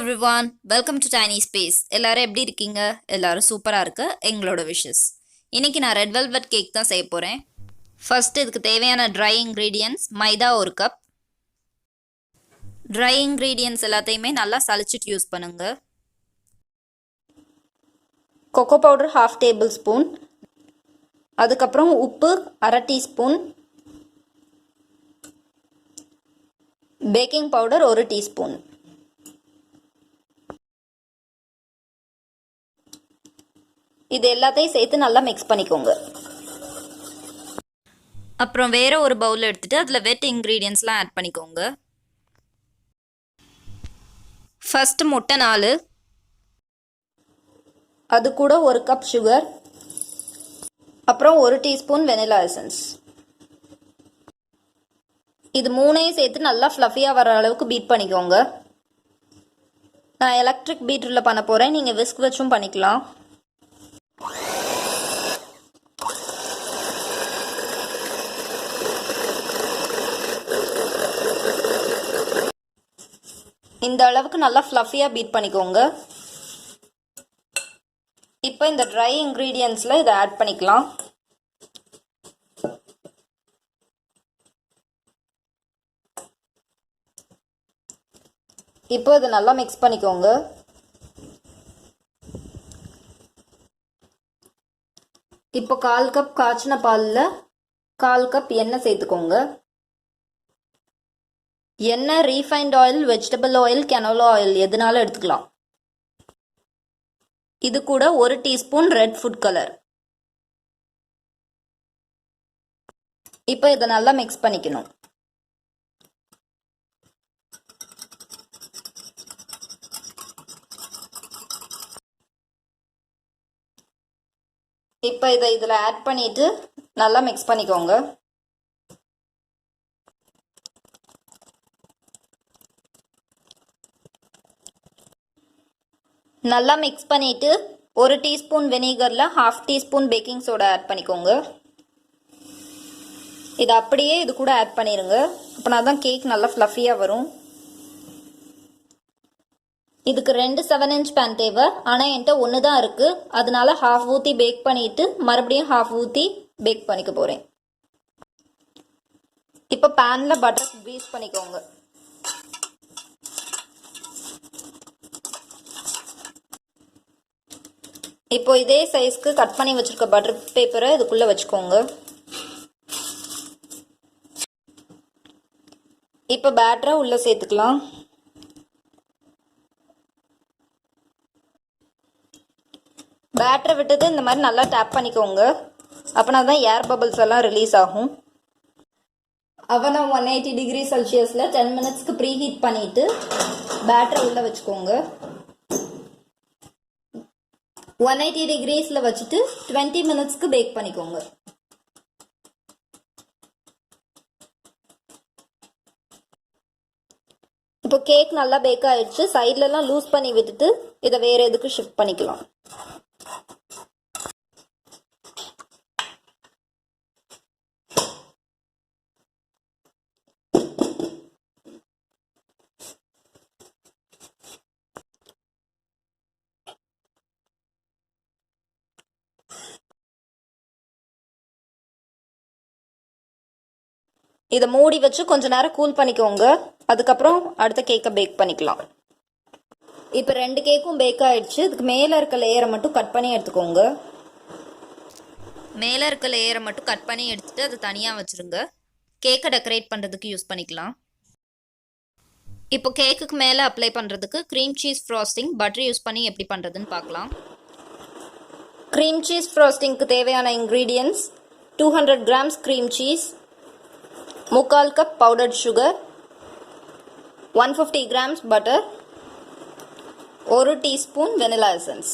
Everyone welcome to tiny space. எல்லாரும் எப்படி இருக்கீங்க? எல்லாரும் சூப்பராக இருக்கு. எங்களோட விஷஸ். இன்னைக்கு நான் ரெட் வெல்வெட் கேக் தான் செய்ய போகிறேன். ஃபர்ஸ்ட் இதுக்கு தேவையான ட்ரை இன்க்ரீடியன்ஸ் மைதா 1 கப். ட்ரை இன்க்ரீடியன்ஸ் எல்லாத்தையுமே நல்லா சலிச்சிட்டு யூஸ் பண்ணுங்க. Cocoa powder 1/2 table spoon. அதுக்கப்புறம் உப்பு 1/2 டீஸ்பூன். Baking powder 1 teaspoon. இது எல்லாத்தையும் சேர்த்து நல்லா மிக்ஸ் பண்ணிக்கோங்க. அப்புறம் வேற ஒரு பவுல் எடுத்துட்டு அதில் வெட் இன்க்ரீடியன்ஸ்லாம் ஆட் பண்ணிக்கோங்க. ஃபர்ஸ்ட் முட்டை 4, அது கூட 1 கப் சுகர், அப்புறம் 1 டீஸ்பூன் வெனிலா எசன்ஸ். இது மூணையும் சேர்த்து நல்லா ஃப்ளஃபியாக வர அளவுக்கு பீட் பண்ணிக்கோங்க. நான் எலக்ட்ரிக் பீட்டரில் பண்ண போகிறேன், நீங்கள் விஸ்க் வச்சும் பண்ணிக்கலாம். இந்த அளவுக்கு நல்லா ஃப்ளஃபியாக பீட் பண்ணிக்கோங்க. இப்போ இந்த ட்ரை இன்க்ரீடியன்ஸில் இதை ஆட் பண்ணிக்கலாம். இப்போ இதை நல்லா மிக்ஸ் பண்ணிக்கோங்க. இப்போ 1/4 கப் காய்ச்சின பாலில் 1/4 கப் எண்ணெய் சேர்த்துக்கோங்க. எண்ணெய் refined oil, vegetable oil, canola oil எதுனாலும் எடுத்துக்கலாம். இது கூட 1 டீஸ்பூன் ரெட் ஃபுட் கலர். இப்போ இதை நல்லா மிக்ஸ் பண்ணிக்கணும். இப்போ இதை இதில் ஆட் பண்ணிட்டு நல்லா மிக்ஸ் பண்ணிக்கோங்க. நல்லா மிக்ஸ் பண்ணிட்டு 1 டீஸ்பூன் வினிகரில் 1/2 டீஸ்பூன் பேக்கிங் சோடா ஆட் பண்ணிக்கோங்க. இது அப்படியே இது கூட ஆட் பண்ணிடுங்க. அப்படின்னா தான் கேக் நல்லா ஃப்ளஃபியாக வரும். இதுக்கு 2 7-inch பேன் தேவை. ஆனால் என்கிட்ட 1 தான் இருக்குது. அதனால 1/2 ஊற்றி பேக் பண்ணிவிட்டு மறுபடியும் 1/2 ஊற்றி பேக் பண்ணிக்க போகிறேன். இப்போ பேனில் பட்டர் க்ரீஸ் பண்ணிக்கோங்க. இப்போ இதே சைஸ்க்கு கட் பண்ணி வச்சுருக்க பட்டர் பேப்பரை இதுக்குள்ளே வச்சுக்கோங்க. இப்போ பேட்டரை உள்ளே சேர்த்துக்கலாம். பேட்டரை விட்டது இந்த மாதிரி நல்லா டேப் பண்ணிக்கோங்க. அப்படின்னா தான் ஏர் பபிள்ஸ் எல்லாம் ரிலீஸ் ஆகும். அவனை 180 டிகிரி செல்சியஸில் 10 மினிட்ஸ்க்கு ப்ரீ ஹீட் பண்ணிவிட்டு பேட்டரை உள்ளே வச்சுக்கோங்க. 180 டிகிரிஸில் வச்சுட்டு 20 மினிட்ஸ்க்கு பேக் பண்ணிக்கோங்க. இப்போ கேக் நல்லா பேக் ஆயிடுச்சு. சைட்லலாம் லூஸ் பண்ணி விட்டுட்டு இதை வேற எதுக்கு ஷிஃப்ட் பண்ணிக்கலாம். இதை மூடி வச்சு கொஞ்ச நேரம் கூல் பண்ணிக்கோங்க. அதுக்கப்புறம் அடுத்த கேக்கை பேக் பண்ணிக்கலாம். இப்போ 2 கேக்கும் பேக் ஆயிடுச்சு. இதுக்கு மேலே இருக்க லேயரை மட்டும் கட் பண்ணி எடுத்துக்கோங்க. மேலே இருக்க லேயரை மட்டும் கட் பண்ணி எடுத்துட்டு அதை தனியாக வச்சுருங்க. கேக்கை டெக்கரேட் பண்ணுறதுக்கு யூஸ் பண்ணிக்கலாம். இப்போ கேக்குக்கு மேலே அப்ளை பண்ணுறதுக்கு cream cheese frosting butter use பண்ணி எப்படி பண்ணுறதுன்னு பார்க்கலாம். க்ரீம் சீஸ் ஃப்ராஸ்டிங்க்கு தேவையான ingredients 200 grams cream cheese, 3/4 cup powdered sugar, 150 grams butter, 1 teaspoon vanilla essence.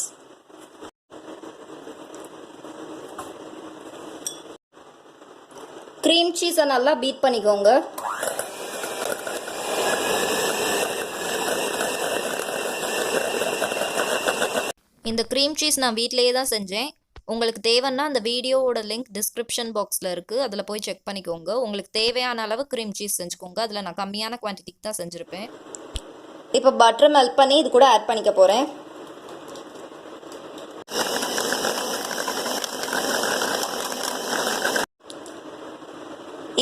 Cream சீஸை நல்லா பீட் பண்ணிக்கோங்க. இந்த க்ரீம் சீஸ் நான் வீட்டிலேயே தான் செஞ்சேன். உங்களுக்கு தேவைன்னா அந்த வீடியோவோட லிங்க் டிஸ்கிரிப்ஷன் பாக்ஸில் இருக்குது. அதில் போய் செக் பண்ணிக்கோங்க. உங்களுக்கு தேவையான அளவு க்ரீம் சீஸ் செஞ்சுக்கோங்க. அதில் நான் கம்மியான குவான்டிட்டிக்கு தான் செஞ்சுருப்பேன். இப்போ பட்டர் மெல்ட் பண்ணி இது கூட ஆட் பண்ணிக்க போகிறேன்.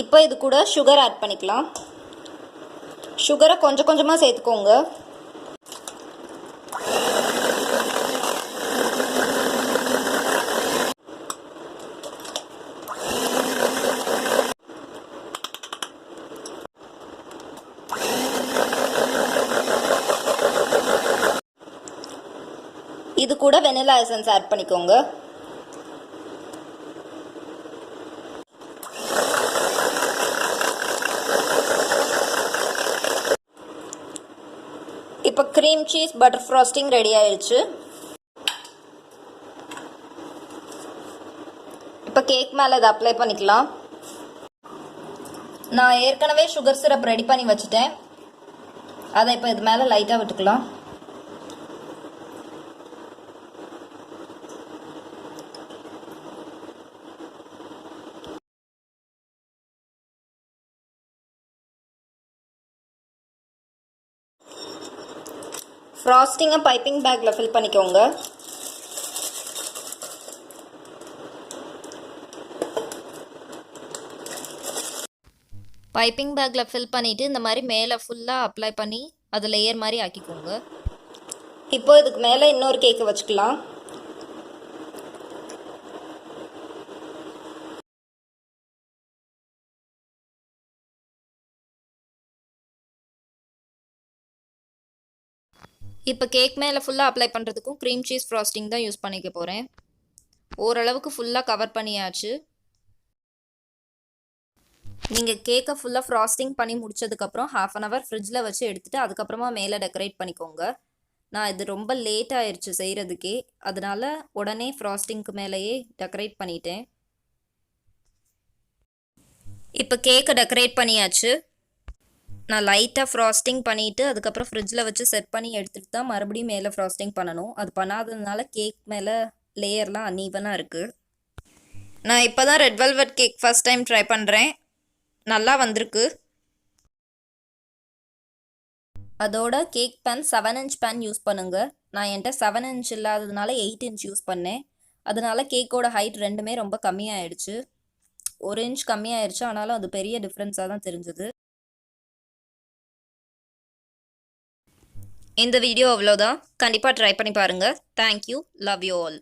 இப்போ இது கூட சுகர் ஆட் பண்ணிக்கலாம். சுகரை கொஞ்சம் கொஞ்சமாக சேர்த்துக்கோங்க. இது கூட வெனிலா எசன்ஸ் ஆட் பண்ணிக்கோங்க. இப்போ cream cheese butter frosting ready ஆயிடுச்சு. இப்போ கேக் மேலே இதை அப்ளை பண்ணிக்கலாம். நான் ஏற்கனவே சுகர் சிரப் ரெடி பண்ணி வச்சுட்டேன். அதை இப்போ இது மேலே லைட்டாக விட்டுக்கலாம். ஃப்ராஸ்டிங்கை பைப்பிங் பேக்கில் ஃபில் பண்ணிக்கோங்க. பைப்பிங் பேக்கில் ஃபில் பண்ணிவிட்டு இந்த மாதிரி மேலே ஃபுல்லாக அப்ளை பண்ணி அது லேயர் மாதிரி ஆக்கிக்கோங்க. இப்போ இதுக்கு மேலே இன்னொரு கேக்கு வச்சுக்கலாம். இப்போ கேக் மேலே ஃபுல்லாக அப்ளை பண்ணுறதுக்கும் க்ரீம் சீஸ் ஃப்ராஸ்டிங் தான் யூஸ் பண்ணிக்க போகிறேன். ஓரளவுக்கு ஃபுல்லாக கவர் பண்ணியாச்சு. நீங்கள் கேக்கை ஃபுல்லாக ஃப்ராஸ்டிங் பண்ணி முடிச்சதுக்கப்புறம் 1/2 hour ஃப்ரிட்ஜில் வச்சு எடுத்துகிட்டு அதுக்கப்புறமா மேலே டெக்கரேட் பண்ணிக்கோங்க. நான் இது ரொம்ப லேட் ஆயிடுச்சு செய்கிறதுக்கே, அதனால உடனே ஃப்ராஸ்டிங்க்கு மேலேயே டெக்கரேட் பண்ணிட்டேன். இப்போ கேக்கை டெக்கரேட் பண்ணியாச்சு. நான் லைட்டாக ஃப்ராஸ்டிங் பண்ணிவிட்டு அதுக்கப்புறம் ஃப்ரிட்ஜில் வச்சு செட் பண்ணி எடுத்துகிட்டு தான் மறுபடியும் மேலே ஃப்ராஸ்டிங் பண்ணணும். அது பண்ணாததுனால கேக் மேலே லேயர்லாம் அன்ஈவனாக இருக்குது. நான் இப்போ தான் red velvet cake first time try பண்ணுறேன். நல்லா வந்திருக்கு. அதோட cake pan 7 inch pan use பண்ணுங்கள். நான் என்கிட்ட 7 inch இல்லாததுனால 8 inch யூஸ் பண்ணேன். அதனால கேக்கோட ஹைட் ரெண்டுமே ரொம்ப கம்மியாகிடுச்சு. 1 inch கம்மியாயிடுச்சு. ஆனாலும் அது பெரிய டிஃப்ரென்ஸாக தான் தெரிஞ்சுது. இந்த வீடியோ அவ்வளோதான். கண்டிப்பாக ட்ரை பண்ணி பாருங்கள். தேங்க்யூ. Love you all.